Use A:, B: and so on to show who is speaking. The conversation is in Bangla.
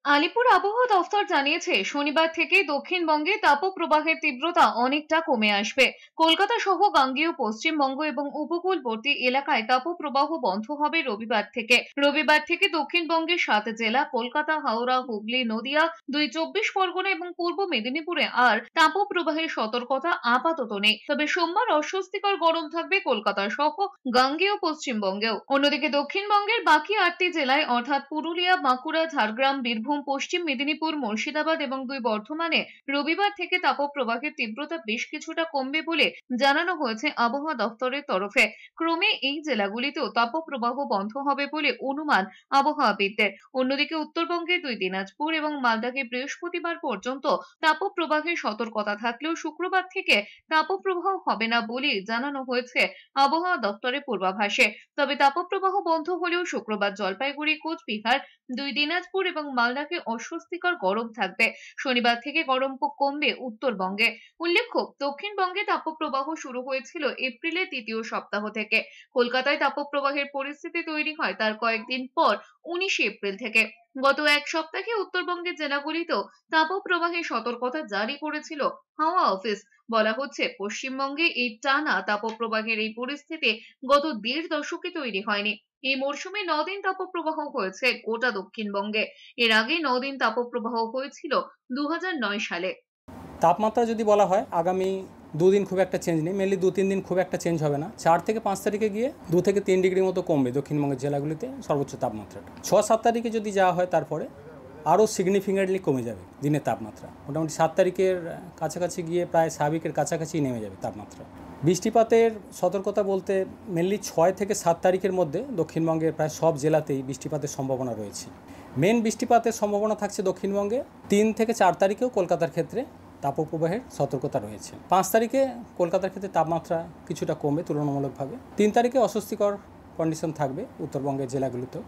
A: আলিপুর আবহাওয়া দফতর জানিয়েছে শনিবার থেকে দক্ষিণবঙ্গে তাপপ্রবাহের তীব্রতা অনেকটা কমে আসবে। কলকাতা সহ গাঙ্গেয় পশ্চিমবঙ্গ এবং উপকূলবর্তী এলাকায় তাপপ্রবাহ বন্ধ হবে রবিবার থেকে দক্ষিণবঙ্গের 7 জেলা কলকাতা, হাওড়া, হুগলি, নদিয়া, 24 পরগনা এবং পূর্ব মেদিনীপুরে আর তাপপ্রবাহের সতর্কতা আপাতত নেই। তবে সোমবার অস্বস্তিকর গরম থাকবে কলকাতা সহ গাঙ্গেয় পশ্চিমবঙ্গেও। অন্যদিকে দক্ষিণবঙ্গের বাকি 8টি জেলায় অর্থাৎ পুরুলিয়া, বাঁকুড়া, ঝাড়গ্রাম, বীরভূম, পশ্চিম মেদিনীপুর, মুর্শিদাবাদ এবং 2 বর্ধমানে রবিবার থেকে তাপপ্রবাহের তীব্রতা বেশ কিছুটা কমবে বলে জানানো হয়েছে আবহাওয়া দফতরের তরফে। ক্রমে এই জেলাগুলিতেও তাপপ্রবাহ বন্ধ হবে বলে অনুমান আবহাওয়াবিদদের। অন্যদিকে উত্তরবঙ্গের 2 দিনাজপুর এবং মালদাকে বৃহস্পতিবার পর্যন্ত তাপপ্রবাহের সতর্কতা থাকলেও শুক্রবার থেকে তাপপ্রবাহ হবে না বলে জানানো হয়েছে আবহাওয়া দফতরের পূর্বাভাসে। তবে তাপপ্রবাহ বন্ধ হলেও শুক্রবার জলপাইগুড়ি, কোচবিহার, 2 দিনাজপুর এবং মালদাকে অস্বস্তিকর গরম থাকবে। শনিবার থেকে গরম কমবে উত্তরবঙ্গে। উল্লেখ্য, দক্ষিণবঙ্গে তাপপ্রবাহ শুরু হয়েছিল এপ্রিলের 2য় সপ্তাহ থেকে। কলকাতায় তাপপ্রবাহের পরিস্থিতি তৈরি হয় তার কয়েকদিন পর 19 এপ্রিল থেকে। গত এক সপ্তাহে উত্তরবঙ্গের জেলাগুলিতেও তাপপ্রবাহের সতর্কতা জারি করেছিল হাওয়া অফিস। বলা হচ্ছে, পশ্চিমবঙ্গে এই টানা তাপপ্রবাহের এই পরিস্থিতি গত 1.5 দশকে তৈরি হয়নি। এই মরশুমে 9 দিন তাপপ্রবাহ হয়েছে গোটা দক্ষিণবঙ্গে। এর আগে 9 দিন তাপপ্রবাহ হয়েছিল 2009 সালে।
B: তাপমাত্রা যদি বলা হয় আগামী দুদিন খুব একটা চেঞ্জ নেই, মেনলি 2-3 দিন খুব একটা চেঞ্জ হবে না। 4 থেকে 5 তারিখে গিয়ে 2 থেকে 3 ডিগ্রি মতো কমবে দক্ষিণবঙ্গের জেলাগুলিতে সর্বোচ্চ তাপমাত্রাটা। 6-7 তারিখে যদি যাওয়া হয় তারপরে আরও সিগনিফিকেন্টলি কমে যাবে দিনের তাপমাত্রা। মোটামুটি 7 তারিখের কাছাকাছি গিয়ে প্রায় স্বাভাবিকের কাছাকাছি নেমে যাবে তাপমাত্রা। বৃষ্টিপাতের সতর্কতা বলতে মেনলি 6 থেকে 7 তারিখের মধ্যে দক্ষিণবঙ্গের প্রায় সব জেলাতেই বৃষ্টিপাতের সম্ভাবনা রয়েছে। মেন বৃষ্টিপাতের সম্ভাবনা থাকছে দক্ষিণবঙ্গে। 3 থেকে 4 তারিখেও কলকাতার ক্ষেত্রে তাপপ্রবাহের সতর্কতা রয়েছে। 5 তারিখে কলকাতার ক্ষেত্রে তাপমাত্রা কিছুটা কমবে তুলনামূলকভাবে। 3 তারিখে অস্বস্তিকর কন্ডিশন থাকবে উত্তরবঙ্গের জেলাগুলিতেও।